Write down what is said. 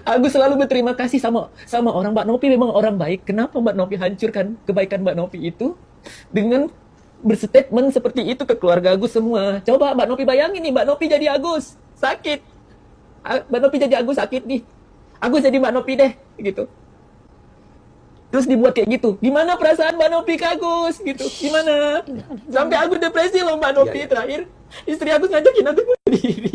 Agus selalu berterima kasih sama orang. Mbak Nopi memang orang baik. Kenapa Mbak Nopi hancurkan kebaikan Mbak Nopi itu dengan berstatement seperti itu ke keluarga Agus semua? Coba Mbak Nopi bayangin nih, Mbak Nopi jadi Agus sakit. Mbak Nopi jadi Agus sakit nih. Agus jadi Mbak Nopi deh, gitu. Terus dibuat kayak gitu. Gimana perasaan Mbak Nopi ke Agus gitu? Gimana? Sampai Agus depresi loh Mbak Nopi terakhir. Istri Agus ngajakin aku bunuh diri.